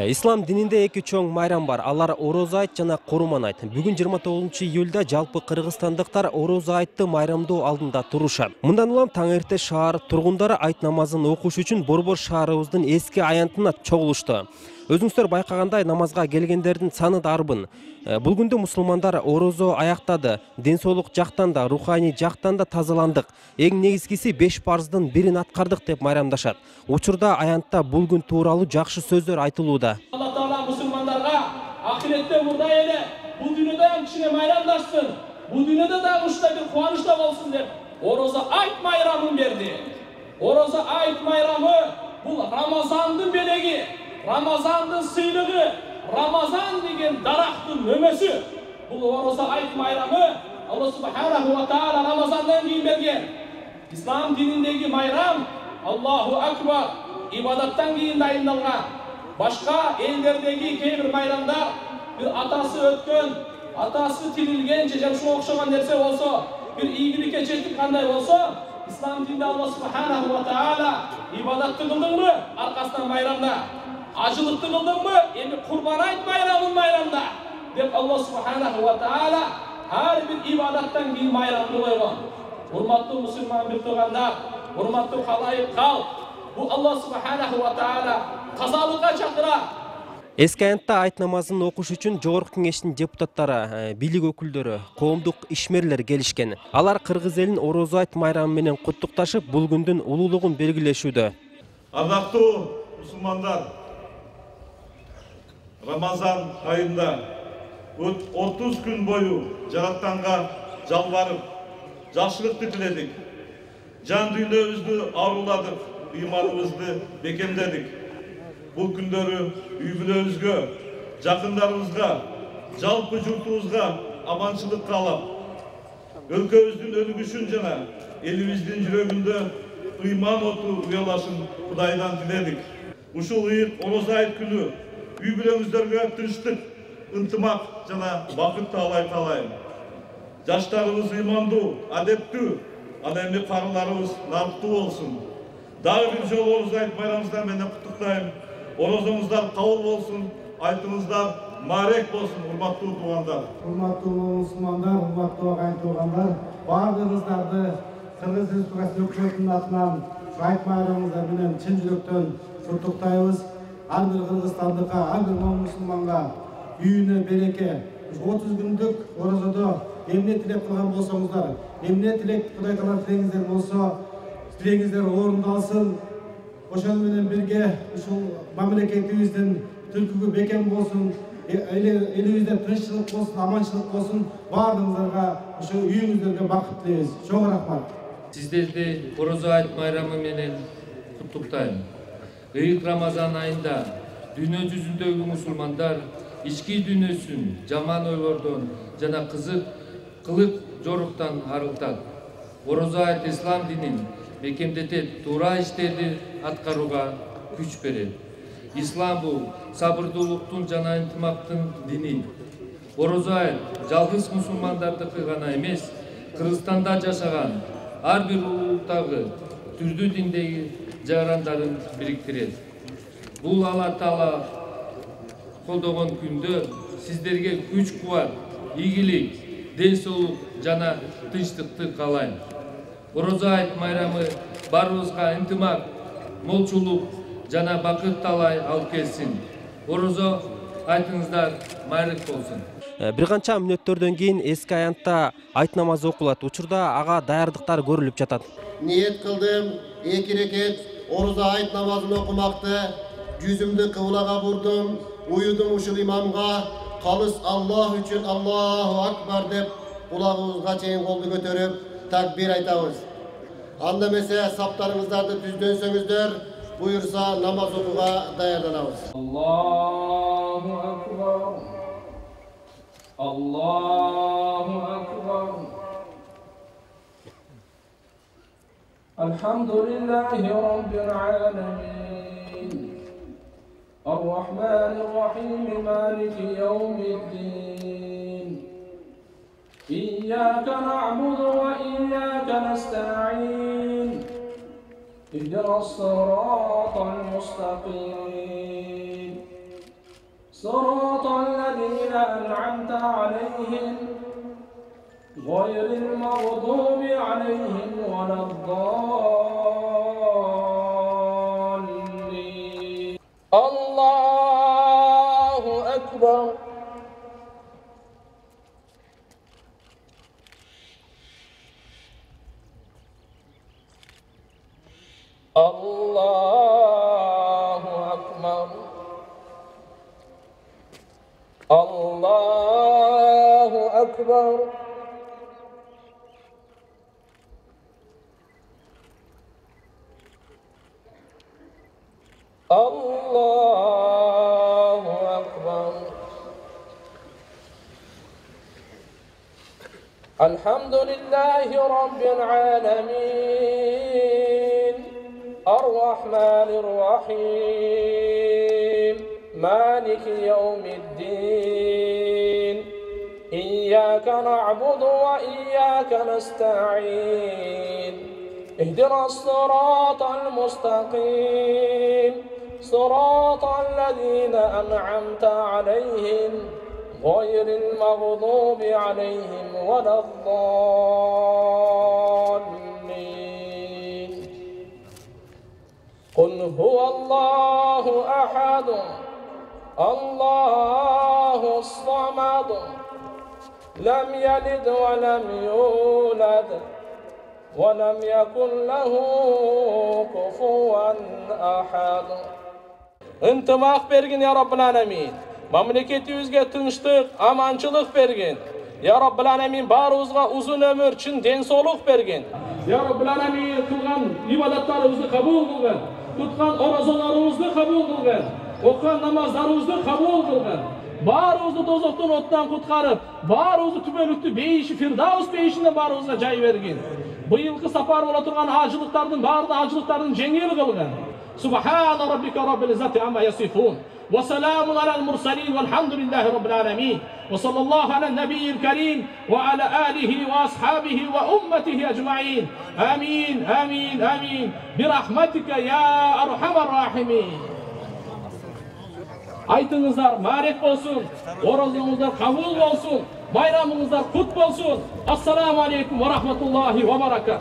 Ислам дининде эки чоң майрам бар. Алар Орозо айт жана Курман айт. Бүгүн 29-июлда жалпы кыргызстандыктар Орозо айтты майрамдоо алдында турушат. Мындан улам таң эрте шаар тургундары айт намазын окуш үчүн Борбор шаарыбыздын эски аянтына чогулушту. Өзүңүздөр байкагандай намазга келгендердин саны да арбын. Бул күндө мусулмандар орозо аяктады. Ден соолук жактан да, руханий жактан да тазаландык. Эң негизгиси 5 парздын бирин аткардык деп майрамдашат. Учурда аянтта бул күн тууралуу жакшы сөздөр айтылууда. Алла Таала мусулмандарга ахиретте мурдай эле бул дүйнөдө кичине майрамдаштын. Бул дүйнөдө да ушундай бир кубанычта болсун деп орозо айт майрамын берди. Орозо айт майрамы бул Рамазандын белеги, Рамазандын сыйлыгы, Рамазан деген дарактын өмөсү. Бул орозо айт майрамы Алла субханаху ва таала Рамазандан кийин берген. Ислам дининдеги майрам Аллаху акбар ибадаттан кийин дайындалган. Башка элдердеги кээ бир майрамдар бир атасы өткөн, атасы тирилген же ушуга окшогон нерсе болсо, бир ийгиликке жетип кандай болсо, ислам дининде Алла субханаху ва таала ибадатты кылдыңбы? Аркасынан майрамда. Ажылыкты кылдыңбы? Эми Курбан айт майрамын майрамда деп Алла субханаху ва таала ар бир ибадаттан кийин майрамды койгон. Урматтуу мусулман биртугандар, урматтуу халайык калк, бул Алла субханаху ва таала тазалыкка чакыра. Эски аянтта айт намазын окуш үчүн Жогорку Кеңештин депутаттары, бийлик өкүлдөрү, коомдук ишмерлер келишкен. Алар кыргыз элин орозо айт майрамы менен куттукташып, бул күндүн улуулугун белгилешүүдө. Ардактуу мусулмандар, Рамазан айында 30 күн бою Жаратканга жалбарып, жакшылыкты тиледик. Жан дүйнөбүздү арууладык, ыйманыбызды бекемдедик. Бул күндөрү үй бүлөбүзгө, жакындарыбызга, жалпы журтубузга аманчылык каалап, өлкөбүздүн өнүгүшүн жана элибиздин жүрөгүндө ыйман оту уялашын Кудайдан тиледик. Ушул ыйык орозо айт күнү үй бүлөңүздөргө тынчтык, ынтымак жана бакыт таалай каалайм. Жаштарыбыз ыймандуу, адептүү, ана эми карыларыбыз нарыктуу болсун. Дагы бир жолу орозо айт майрамыңыздар менен куттуктайм. Орозоңуздар кабыл болсун, айтыңыздар маарек болсун, урматтуу туугандар. Урматтуу мусулмандар, урматтуу агайын туугандар, баардыгыңыздарды Кыргыз Республикасы өкмөтүнүн атынан айт майрамыңыздар менен чын жүрөктөн куттуктайбыз. Ар бир кыргызстандыкка, ар бир мусулманга үйүнө береке. 30 күндүк орозодо эмне тилеп кылган болсоңуздар, эмне тилек Кудай Таала тилегиңиздер болсо, тилегиңиздер орундалсын. Ошол менен бирге ушул мамлекетибиздин түлкүгү бекем болсун, элибизде тынччылык болсун, аманчылык болсун. Баардыгыңыздарга ошо үйүңүздөргө бакыт тилейбиз. Чоң рахмат. Сиздерди орозо айт майрамы менен куттуктайм. Ыйык Рамазан айында дүйнө жүзүндөгү мусулмандар ички дүйнөсүн жаман ойлордон жана кызык кылык жоруктан арылтат. Орозо айт ислам динин бекемдетет, туура иштерди аткарууга күч берет. Ислам бул сабырдуулуктун жана ынтымактын дини. Орозо айт жалгыз мусулмандардыкы гана эмес, Кыргызстанда жашаган ар бир улуттагы түрдүү диндеги жарандарын бириктирет. Бул Алла Таала колдогон күндө сиздерге күч кубат, ийгилик, ден соолук жана тынчтыкты каалайм. Орозо айт майрамы баарыбызга ынтымак, молчулук жана бакыт таалай алып келсин. Орозо айтыңыздар майрек болсун. Бир канча мүнөттөрдөн кийин эски аянтта айт намазы окулат. Учурда ага даярдыктар көрүлүп жатат. Ниет кылдым, 2 рекет орозо айт намазын окумакты, жүзүмдү кыблага бурдум, уюдум ушул имамга, калыс Аллах үчүн Аллаху акбар деп кулагыбызга чейин колду көтөрүп такбир айтабыз. Анда эмесе саптарыңыздарды түздөнсөңүздөр, буюрса намаз окууга даярданабыз. Allahu akbar. Allahu akbar. Alhamdulillahi rabbil alamin. Ar-Rahmanir-Rahim maliki yawmiddin. İyyâke na'budu ve iyyâke nesta'in. İhdina s-sirâtal mustaqîm. صراط الذين أنعمت عليهم غير المغضوب عليهم ولا الضالين. الله أكبر. الله أكبر. الله أكبر. الله أكبر. الحمد لله رب العالمين الرحمن الرحيم مالك يوم الدين إياك نعبد وإياك نستعين اهدنا الصراط المستقيم صراط الذين أنعمت عليهم غير المغضوب عليهم ولا الضالين. قل هو الله أحد الله الصمد لم يلد ولم يولد ولم يكن له كفوا أحد. İntimak bergin ya Rabbul Alemin. Mamleketimizge tinçlik, amançılık bergin. Ya Rabbul Alemin barımızga uzun ömür, çın densoluk bergin. Ya Rabbul Alemin kılgan ibadatlarımızı kabul kılgın. Tutkan orazalarımızı kabul kılgın. Okuyan namazlarımızı kabul kılgın. Barımızı dozoktan ottan kutkarıp, barımızı tübölüktü beyişi, Firdavs beyişinde barımızga cay vergin. Bu yılkı sapar ola turgan hacılıklardan, barda hacılıklardan cengil kılgın. Subhana rabbika rabbil izzati amma yasifun. Ve selamun alel mursalin velhamdülillahi rabbil alemin. Ve sallallahu alel nebiyyil kerim ve ala alihi ve ashabihi ve ummetihi ecma'in. Amin, amin, amin. Birahmetike ya erhamer rahimin. Aytınızlar marek olsun, orucunuzlar kabul olsun, bayramınızlar kutlu olsun. Assalamu aleykum ve rahmetullahi ve berekatuhu.